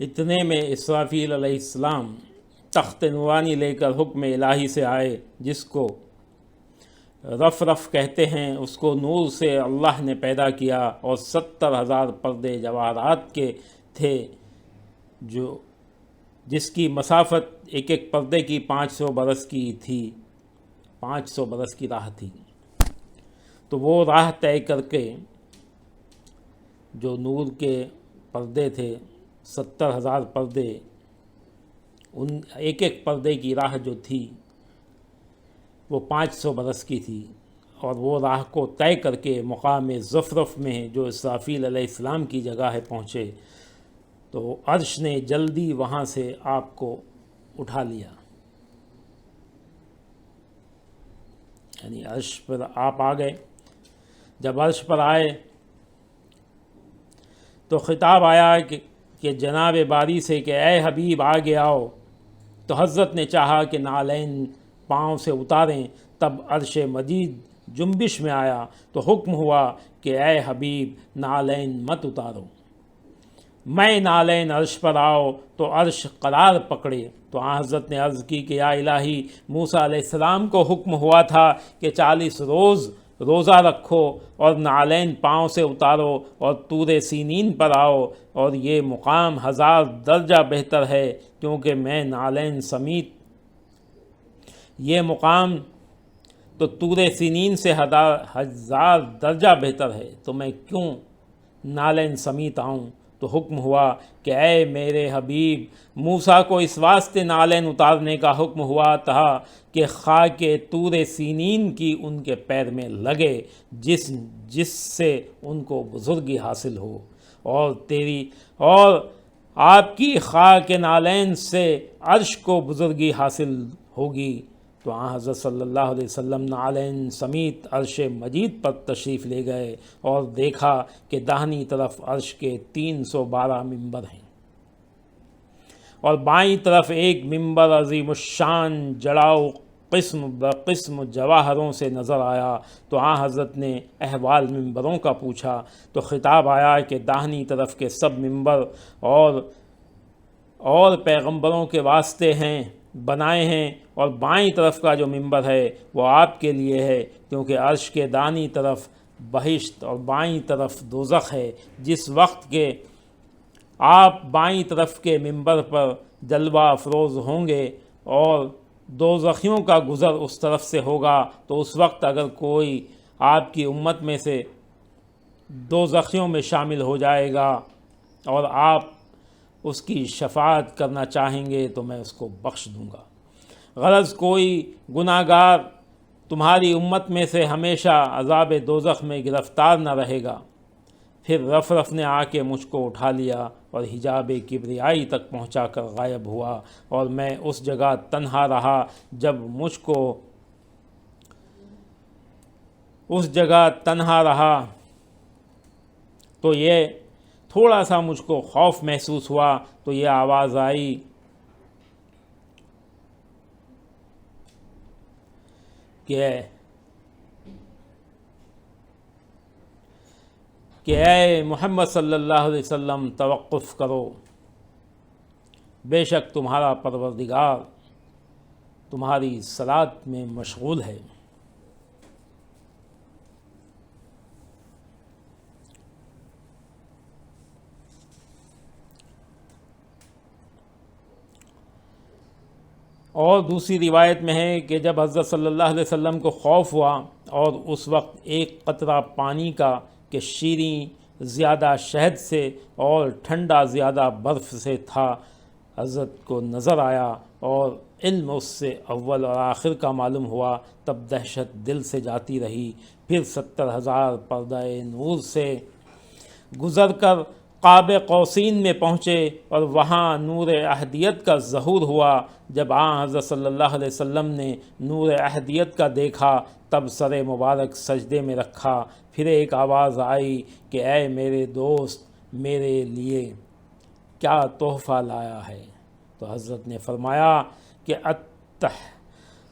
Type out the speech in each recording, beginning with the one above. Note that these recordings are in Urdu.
اتنے میں اسرافیل علیہ السلام تخت نورانی لے کر حکم الہی سے آئے، جس کو رف رف کہتے ہیں، اس کو نور سے اللہ نے پیدا کیا، اور 70,000 پردے جواہرات کے تھے، جس کی مسافت ایک ایک پردے کی 500 برس کی تھی، 500 برس کی راہ تھی۔ تو وہ راہ طے کر کے جو نور کے پردے تھے، 70,000 پردے، ان ایک ایک پردے کی راہ جو تھی وہ 500 برس کی تھی، اور وہ راہ کو طے کر کے مقام زفرف میں جو اسرافیل علیہ السلام کی جگہ ہے پہنچے، تو عرش نے جلدی وہاں سے آپ کو اٹھا لیا، یعنی عرش پر آپ آ گئے۔ جب عرش پر آئے تو خطاب آیا کہ جناب باری سے کہ اے حبیب آگے آؤ، تو حضرت نے چاہا کہ نالین پاؤں سے اتاریں، تب عرش مجید جنبش میں آیا، تو حکم ہوا کہ اے حبیب نالین مت اتارو، میں نالین عرش پر آؤ، تو عرش قرار پکڑے۔ تو حضرت نے عرض کی کہ یا الہی، موسیٰ علیہ السلام کو حکم ہوا تھا کہ 40 روز روزہ رکھو اور نالین پاؤں سے اتارو اور طور سینین پر آؤ، اور یہ مقام 1000 درجہ بہتر ہے، کیونکہ میں نالین سمیت یہ مقام تو طور سینین سے 1000 درجہ بہتر ہے، تو میں کیوں نالین سمیت آؤں؟ تو حکم ہوا کہ اے میرے حبیب، موسیٰ کو اس واسطے نالین اتارنے کا حکم ہوا تھا کہ خاک طور سینین کی ان کے پیر میں لگے، جس سے ان کو بزرگی حاصل ہو، اور آپ کی خاک نالین سے عرش کو بزرگی حاصل ہوگی۔ تو حضرت صلی اللہ علیہ وسلم نالین سمیت عرش مجید پر تشریف لے گئے، اور دیکھا کہ داہنی طرف عرش کے 312 ممبر ہیں، اور بائیں طرف ایک ممبر عظیم الشان جڑاؤ قسم بقسم جواہروں سے نظر آیا۔ تو حضرت نے احوال ممبروں کا پوچھا، تو خطاب آیا کہ داہنی طرف کے سب ممبر اور پیغمبروں کے واسطے ہیں، بنائے ہیں، اور بائیں طرف کا جو ممبر ہے وہ آپ کے لیے ہے، کیونکہ عرش کے دانی طرف بہشت اور بائیں طرف دوزخ ہے۔ جس وقت کے آپ بائیں طرف کے ممبر پر جلوہ افروز ہوں گے اور دوزخیوں کا گزر اس طرف سے ہوگا، تو اس وقت اگر کوئی آپ کی امت میں سے دوزخیوں میں شامل ہو جائے گا اور آپ اس کی شفاعت کرنا چاہیں گے تو میں اس کو بخش دوں گا۔ غرض کوئی گناہ گار تمہاری امت میں سے ہمیشہ عذاب دوزخ میں گرفتار نہ رہے گا۔ پھر رف رف نے آ کے مجھ کو اٹھا لیا اور حجاب کبریائی تک پہنچا کر غائب ہوا، اور میں اس جگہ تنہا رہا۔ جب مجھ کو اس جگہ تنہا رہا تو یہ تھوڑا سا مجھ کو خوف محسوس ہوا، تو یہ آواز آئی کہ اے محمد صلی اللہ علیہ وسلم توقف کرو، بے شک تمہارا پروردگار تمہاری صلاۃ میں مشغول ہے۔ اور دوسری روایت میں ہے کہ جب حضرت صلی اللہ علیہ وسلم کو خوف ہوا، اور اس وقت ایک قطرہ پانی کا کہ شیریں زیادہ شہد سے اور ٹھنڈا زیادہ برف سے تھا، حضرت کو نظر آیا اور علم اس سے اول اور آخر کا معلوم ہوا، تب دہشت دل سے جاتی رہی۔ پھر 70,000 پردہ نور سے گزر کر قاب قوسین میں پہنچے، اور وہاں نور احدیت کا ظہور ہوا۔ جب حضرت صلی اللہ علیہ وسلم نے نور احدیت کا دیکھا، تب سر مبارک سجدے میں رکھا۔ پھر ایک آواز آئی کہ اے میرے دوست، میرے لیے کیا تحفہ لایا ہے؟ تو حضرت نے فرمایا کہ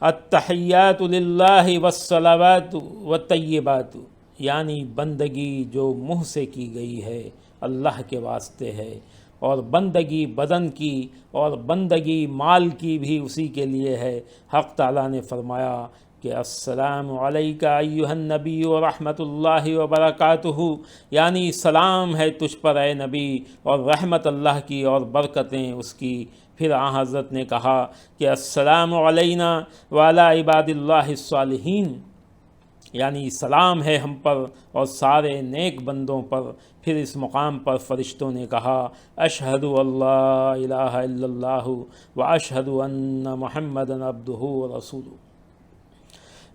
التحیات للہ والصلوات والطیبات، یعنی بندگی جو منہ سے کی گئی ہے اللہ کے واسطے ہے، اور بندگی بدن کی اور بندگی مال کی بھی اسی کے لیے ہے۔ حق تعالیٰ نے فرمایا کہ السلام علیک ایھا النبی و رحمۃ اللہ وبرکاتہ، یعنی سلام ہے تجھ پر اے نبی، اور رحمت اللہ کی اور برکتیں اس کی۔ پھر حضرت نے کہا کہ السلام علینا وعلی عباد اللہ الصالحین، یعنی سلام ہے ہم پر اور سارے نیک بندوں پر۔ پھر اس مقام پر فرشتوں نے کہا اشہد اللہ الہ الا اللہ و اشہد ان محمد عبدہ و رسولہ،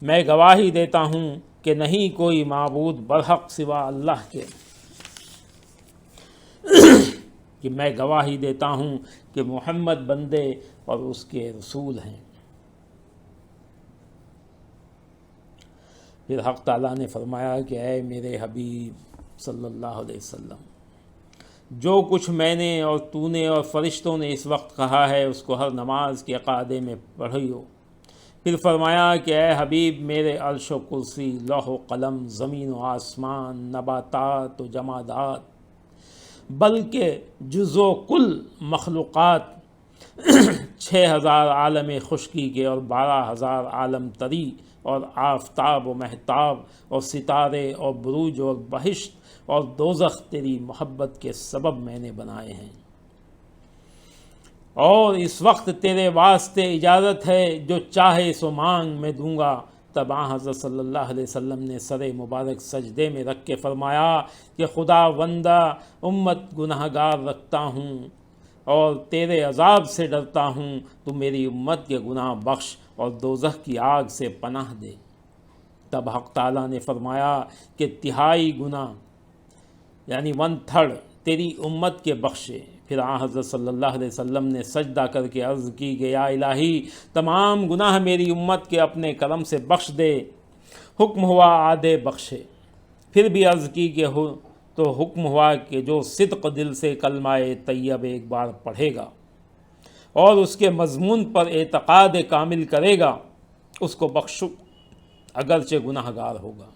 میں گواہی دیتا ہوں کہ نہیں کوئی معبود برحق سوا اللہ کے، کہ میں گواہی دیتا ہوں کہ محمد بندے اور اس کے رسول ہیں۔ پھر حق تعالیٰ نے فرمایا کہ اے میرے حبیب صلی اللہ علیہ وسلم، جو کچھ میں نے اور تو نے اور فرشتوں نے اس وقت کہا ہے اس کو ہر نماز کے قاعدے میں پڑھیو۔ پھر فرمایا کہ اے حبیب، میرے عرش و کرسی، لوح و قلم، زمین و آسمان، نباتات و جمادات، بلکہ جز و کل مخلوقات 6000 عالم خشکی کے اور 12000 عالم تری اور آفتاب و مہتاب اور ستارے اور بروج اور بہشت اور دوزخ تیری محبت کے سبب میں نے بنائے ہیں، اور اس وقت تیرے واسطے اجازت ہے، جو چاہے سو مانگ میں دوں گا۔ تب حضرت صلی اللہ علیہ وسلم نے سر مبارک سجدے میں رکھ کے فرمایا کہ خدا بندہ، امت گناہ گار رکھتا ہوں اور تیرے عذاب سے ڈرتا ہوں، تو میری امت کے گناہ بخش اور دوزخ کی آگ سے پناہ دے۔ تب حق تعالیٰ نے فرمایا کہ تہائی گناہ یعنی 1/3 تیری امت کے بخشے۔ پھر حضرت صلی اللہ علیہ وسلم نے سجدہ کر کے عرض کی کہ یا الہی، تمام گناہ میری امت کے اپنے کرم سے بخش دے۔ حکم ہوا آدھے بخشے۔ پھر بھی عرض کی کہ تو حکم ہوا کہ جو صدق دل سے کلمہ طیب ایک بار پڑھے گا اور اس کے مضمون پر اعتقاد کامل کرے گا، اس کو بخشو اگرچہ گناہ گار ہوگا،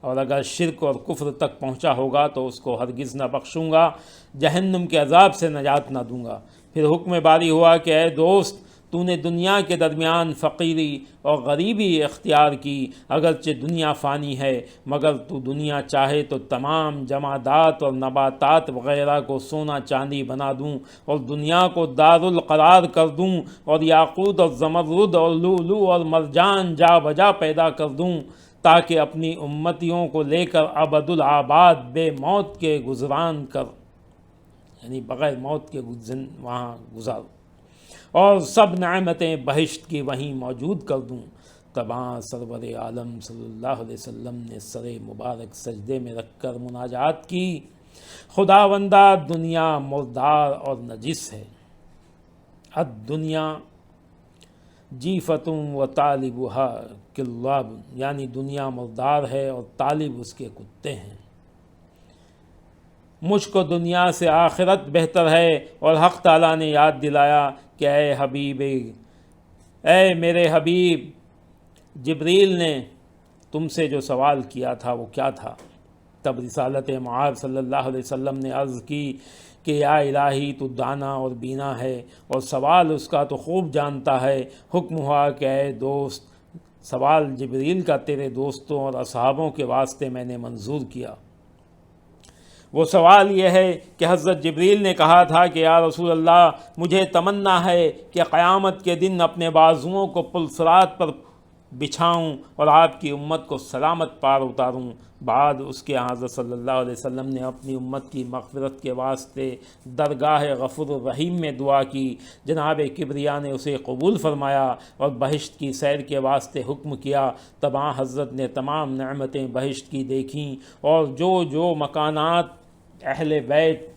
اور اگر شرک اور کفر تک پہنچا ہوگا تو اس کو ہرگز نہ بخشوں گا، جہنم کے عذاب سے نجات نہ دوں گا۔ پھر حکم باری ہوا کہ اے دوست، تو نے دنیا کے درمیان فقیری اور غریبی اختیار کی، اگرچہ دنیا فانی ہے، مگر تو دنیا چاہے تو تمام جمادات اور نباتات وغیرہ کو سونا چاندی بنا دوں، اور دنیا کو دارالقرار کر دوں، اور یاقوت اور زمرد اور لؤلؤ اور مرجان جا بجا پیدا کر دوں، تاکہ اپنی امتیوں کو لے کر ابد الآباد بے موت کے گزران کر، یعنی بغیر موت کے وہاں گزار، اور سب نعمتیں بہشت کی وہیں موجود کر دوں۔ تب سرور عالم صلی اللہ علیہ وسلم نے سر مبارک سجدے میں رکھ کر مناجات کی، خداوندہ دنیا مردار اور نجس ہے، الدنیا جیفتم و طالبہا کلاب، یعنی دنیا مردار ہے اور طالب اس کے کتے ہیں۔ مجھ کو دنیا سے آخرت بہتر ہے۔ اور حق تعالیٰ نے یاد دلایا کہ اے حبیب، اے میرے حبیب، جبریل نے تم سے جو سوال کیا تھا وہ کیا تھا؟ تب رسالت معاذ صلی اللہ علیہ وسلم نے عرض کی کہ یا الہی، تو دانا اور بینا ہے اور سوال اس کا تو خوب جانتا ہے۔ حکم ہوا کہ اے دوست، سوال جبریل کا تیرے دوستوں اور اصحابوں کے واسطے میں نے منظور کیا۔ وہ سوال یہ ہے کہ حضرت جبریل نے کہا تھا کہ یا رسول اللہ، مجھے تمنا ہے کہ قیامت کے دن اپنے بازوؤں کو پلصرات پر بچھاؤں اور آپ کی امت کو سلامت پار اتاروں۔ بعد اس کے حضرت صلی اللہ علیہ وسلم نے اپنی امت کی مغفرت کے واسطے درگاہ غفور الرحیم میں دعا کی۔ جناب کبریا نے اسے قبول فرمایا اور بہشت کی سیر کے واسطے حکم کیا۔ تب حضرت نے تمام نعمتیں بہشت کی دیکھیں، اور جو مکانات اہل بیت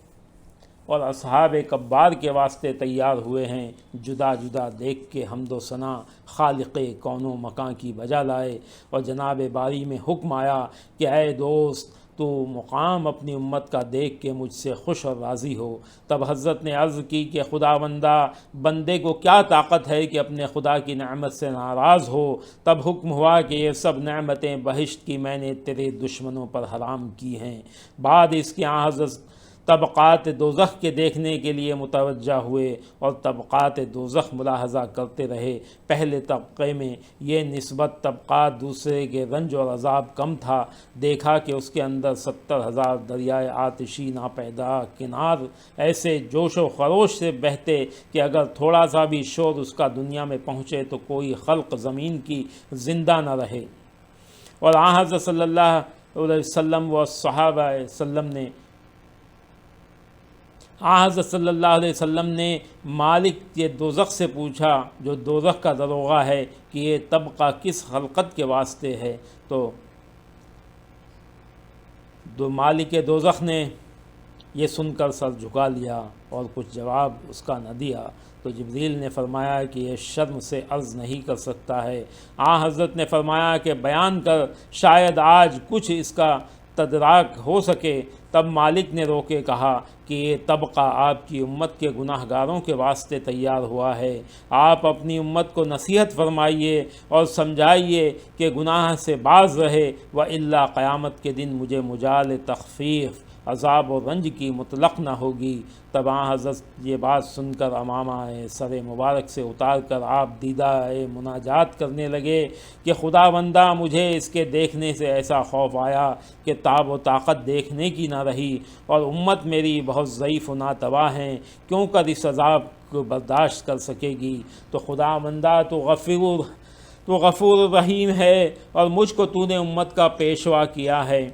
اور اصحاب کبار کے واسطے تیار ہوئے ہیں، جدا جدا دیکھ کے حمد و ثنا خالق کون و مکان کی بجا لائے۔ اور جناب باری میں حکم آیا کہ اے دوست، تو مقام اپنی امت کا دیکھ کے مجھ سے خوش اور راضی ہو۔ تب حضرت نے عرض کی کہ خداوندہ، بندے کو کیا طاقت ہے کہ اپنے خدا کی نعمت سے ناراض ہو؟ تب حکم ہوا کہ یہ سب نعمتیں بہشت کی میں نے تیرے دشمنوں پر حرام کی ہیں۔ بعد اس کے حضرت طبقات دوزخ کے دیکھنے کے لیے متوجہ ہوئے اور طبقات دوزخ ملاحظہ کرتے رہے۔ پہلے طبقے میں یہ نسبت طبقات دوسرے کے رنج اور عذاب کم تھا، دیکھا کہ اس کے اندر 70,000 دریائے آتشی ناپیدا کنار ایسے جوش و خروش سے بہتے کہ اگر تھوڑا سا بھی شور اس کا دنیا میں پہنچے تو کوئی خلق زمین کی زندہ نہ رہے۔ اور آن حضرت صلی اللہ علیہ وسلم و صحابہ وسلم نے حضرت صلی اللہ علیہ وسلم نے مالک یہ دوزخ سے پوچھا جو دوزخ کا دروغہ ہے کہ یہ طبقہ کس خلقت کے واسطے ہے، تو مالک دوزخ نے یہ سن کر سر جھکا لیا اور کچھ جواب اس کا نہ دیا۔ تو جبریل نے فرمایا کہ یہ شرم سے عرض نہیں کر سکتا ہے۔ حضرت نے فرمایا کہ بیان کر، شاید آج کچھ اس کا تدراک ہو سکے۔ تب مالک نے رو کے کہا کہ یہ طبقہ آپ کی امت کے گناہ گاروں کے واسطے تیار ہوا ہے، آپ اپنی امت کو نصیحت فرمائیے اور سمجھائیے کہ گناہ سے باز رہے، وَإِلَّا قیامت کے دن مجھے مجال تخفیف عذاب و رنج کی مطلق نہ ہوگی۔ تب حضرت یہ بات سن کر امامہ سر مبارک سے اتار کر آپ دیدہ مناجات کرنے لگے کہ خدا بندہ مجھے اس کے دیکھنے سے ایسا خوف آیا کہ تاب و طاقت دیکھنے کی نہ رہی، اور امت میری بہت ضعیف و ناتواں ہیں، کیوں کر اس عذاب کو برداشت کر سکے گی۔ تو خدا بندہ تو غفور رحیم ہے اور مجھ کو تو نے امت کا پیشوا کیا ہے،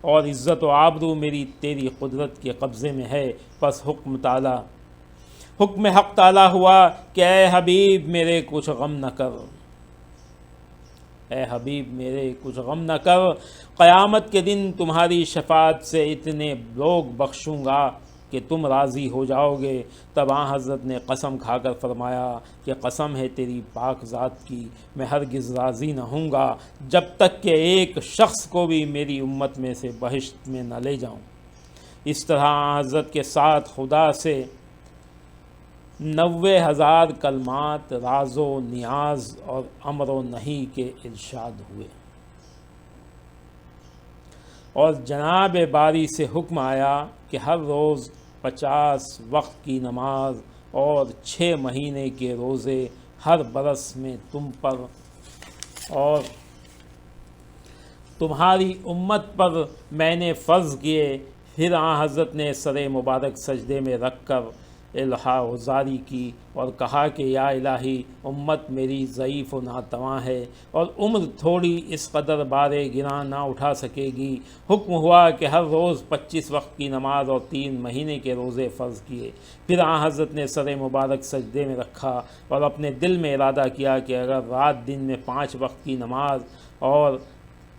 اور عزت و آبرو میری تیری قدرت کے قبضے میں ہے۔ پس حکم حق تعالی ہوا کہ اے حبیب میرے کچھ غم نہ کر، اے حبیب میرے کچھ غم نہ کر، قیامت کے دن تمہاری شفاعت سے اتنے لوگ بخشوں گا کہ تم راضی ہو جاؤ گے۔ تب حضرت نے قسم کھا کر فرمایا کہ قسم ہے تیری پاک ذات کی، میں ہرگز راضی نہ ہوں گا جب تک کہ ایک شخص کو بھی میری امت میں سے بہشت میں نہ لے جاؤں۔ اس طرح حضرت کے ساتھ خدا سے 90,000 کلمات راز و نیاز اور امر و نہی کے ارشاد ہوئے، اور جناب باری سے حکم آیا کہ ہر روز 50 وقت کی نماز اور 6 مہینے کے روزے ہر برس میں تم پر اور تمہاری امت پر میں نے فرض کیے۔ پھر حضرت نے سر مبارک سجدے میں رکھ کر الہا گزاری کی اور کہا کہ یا الہی امت میری ضعیف و ناتواں ہے اور عمر تھوڑی اس قدر بارے گراں نہ اٹھا سکے گی۔ حکم ہوا کہ ہر روز 25 وقت کی نماز اور 3 مہینے کے روزے فرض کیے۔ پھر حضرت نے سر مبارک سجدے میں رکھا اور اپنے دل میں ارادہ کیا کہ اگر رات دن میں 5 وقت کی نماز اور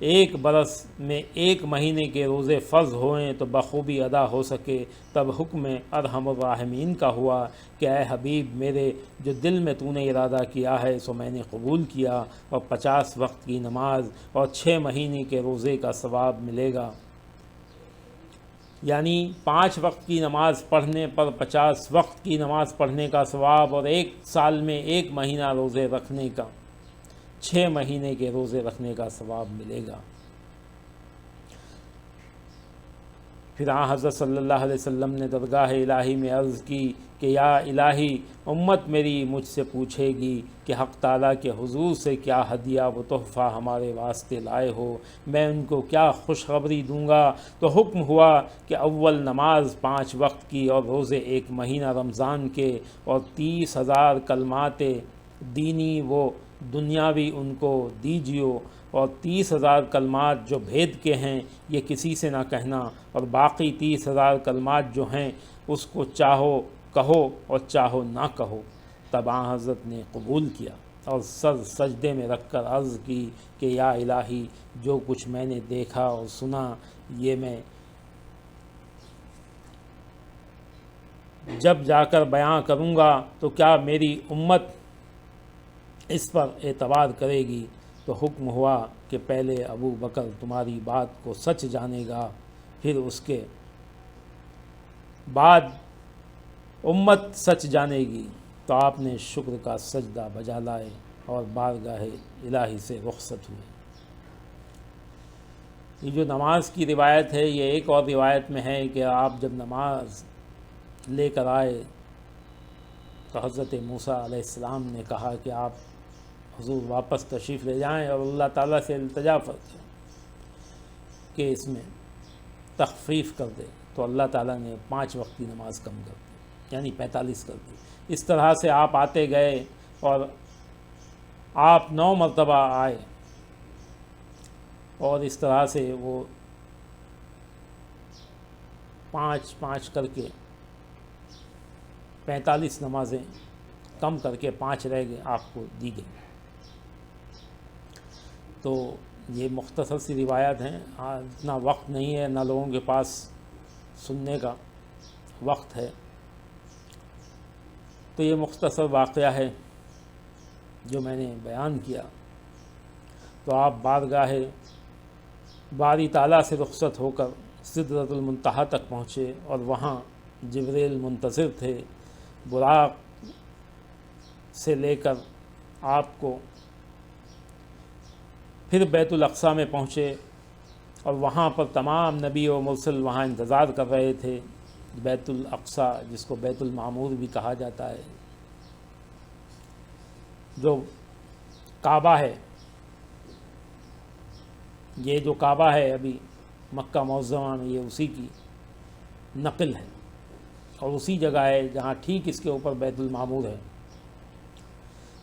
1 برس میں 1 مہینے کے روزے فرض ہوئیں تو بخوبی ادا ہو سکے۔ تب حکم ارحم الراحمین کا ہوا کہ اے حبیب میرے، جو دل میں تو نے ارادہ کیا ہے سو میں نے قبول کیا، اور 50 وقت کی نماز اور 6 مہینے کے روزے کا ثواب ملے گا۔ یعنی 5 وقت کی نماز پڑھنے پر 50 وقت کی نماز پڑھنے کا ثواب، اور 1 سال میں 1 مہینہ روزے رکھنے کا 6 مہینے کے روزے رکھنے کا ثواب ملے گا۔ پھر حضرت صلی اللہ علیہ وسلم نے درگاہ الہی میں عرض کی کہ یا الہی امت میری مجھ سے پوچھے گی کہ حق تعالیٰ کے حضور سے کیا ہدیہ و تحفہ ہمارے واسطے لائے ہو، میں ان کو کیا خوشخبری دوں گا؟ تو حکم ہوا کہ اول نماز 5 وقت کی اور روزے 1 مہینہ رمضان کے اور 30,000 کلمات دینی و دنیاوی ان کو دیجیو، اور 30,000 کلمات جو بھید کے ہیں یہ کسی سے نہ کہنا، اور باقی 30,000 کلمات جو ہیں اس کو چاہو کہو اور چاہو نہ کہو۔ تب حضرت نے قبول کیا اور سر سجدے میں رکھ کر عرض کی کہ یا الہی جو کچھ میں نے دیکھا اور سنا یہ میں جب جا کر بیان کروں گا تو کیا میری امت اس پر اعتبار کرے گی؟ تو حکم ہوا کہ پہلے ابو بکر تمہاری بات کو سچ جانے گا، پھر اس کے بعد امت سچ جانے گی۔ تو آپ نے شکر کا سجدہ بجا لائے اور بارگاہ الہی سے رخصت ہوئے۔ یہ جو نماز کی روایت ہے، یہ ایک اور روایت میں ہے کہ آپ جب نماز لے کر آئے تو حضرت موسیٰ علیہ السلام نے کہا کہ آپ حضور واپس تشریف لے جائیں اور اللہ تعالیٰ سے التجا فرمائیں کہ اس میں تخفیف کر دے، تو اللہ تعالیٰ نے 5 وقت کی نماز کم کر دی، یعنی 45 کر دی۔ اس طرح سے آپ آتے گئے اور آپ 9 مرتبہ آئے، اور اس طرح سے وہ 5 کر کے 45 نمازیں کم کر کے 5 رہ گئے، آپ کو دی گئی۔ تو یہ مختصر سی روایت ہیں، اتنا وقت نہیں ہے، نہ لوگوں کے پاس سننے کا وقت ہے، تو یہ مختصر واقعہ ہے جو میں نے بیان کیا۔ تو آپ بارگاہ باری تعالیٰ سے رخصت ہو کر سدرۃ المنتہا تک پہنچے، اور وہاں جبریل منتظر تھے، براق سے لے کر آپ کو پھر بیت الاقصیٰ میں پہنچے، اور وہاں پر تمام نبی و مرسل وہاں انتظار کر رہے تھے۔ بیت الاقصیٰ جس کو بیت المعمور بھی کہا جاتا ہے، جو کعبہ ہے، یہ جو کعبہ ہے ابھی مکہ معظمہ میں، یہ اسی کی نقل ہے، اور اسی جگہ ہے جہاں ٹھیک اس کے اوپر بیت المعمور ہے،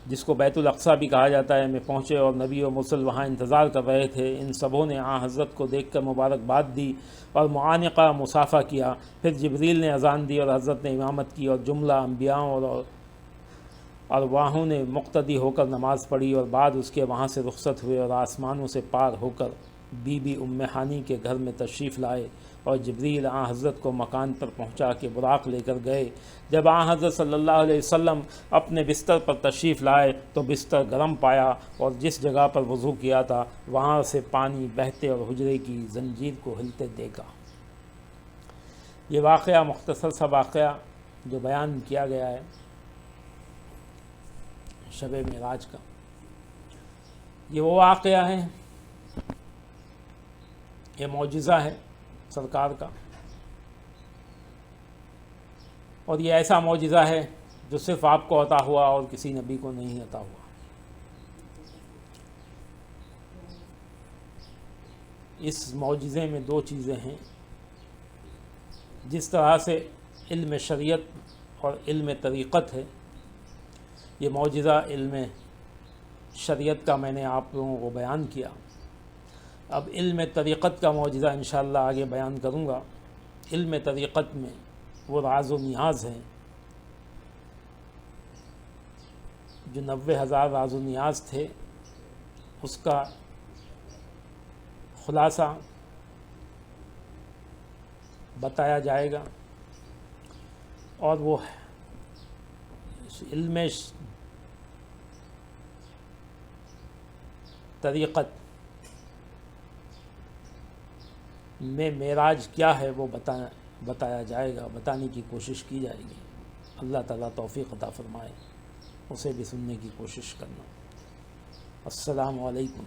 جس کو بیت الاقصیٰ بھی کہا جاتا ہے، میں پہنچے اور نبی و مرسل وہاں انتظار کر رہے تھے۔ ان سبوں نے حضرت کو دیکھ کر مبارکباد دی اور معانقہ مصافحہ کیا۔ پھر جبریل نے اذان دی اور حضرت نے امامت کی، اور جملہ انبیاء اور ارواحوں نے مقتدی ہو کر نماز پڑھی، اور بعد اس کے وہاں سے رخصت ہوئے اور آسمانوں سے پار ہو کر بی بی ام ہانی کے گھر میں تشریف لائے، اور جبریل حضرت کو مکان پر پہنچا کے براق لے کر گئے۔ جب حضرت صلی اللہ علیہ وسلم اپنے بستر پر تشریف لائے تو بستر گرم پایا، اور جس جگہ پر وضو کیا تھا وہاں سے پانی بہتے اور حجرے کی زنجیر کو ہلتے دیکھا۔ یہ واقعہ مختصر سا واقعہ جو بیان کیا گیا ہے شب معراج کا، یہ وہ واقعہ ہے، یہ معجزہ ہے سرکار کا، اور یہ ایسا معجزہ ہے جو صرف آپ کو عطا ہوا اور کسی نبی کو نہیں عطا ہوا۔ اس معجزے میں 2 چیزیں ہیں۔ جس طرح سے علم شریعت اور علم طریقت ہے، یہ معجزہ علم شریعت کا میں نے آپ لوگوں کو بیان کیا۔ اب علم طریقت کا معجزہ انشاءاللہ آگے بیان کروں گا۔ علم طریقت میں وہ راز و نیاز ہیں جو 90,000 راز و نیاز تھے، اس کا خلاصہ بتایا جائے گا، اور وہ علم طریقت میں معراج کیا ہے وہ بتایا جائے گا، بتانے کی کوشش کی جائے گی۔ اللہ تعالیٰ توفیق عطا فرمائے، اسے بھی سننے کی کوشش کرنا۔ السلام علیکم۔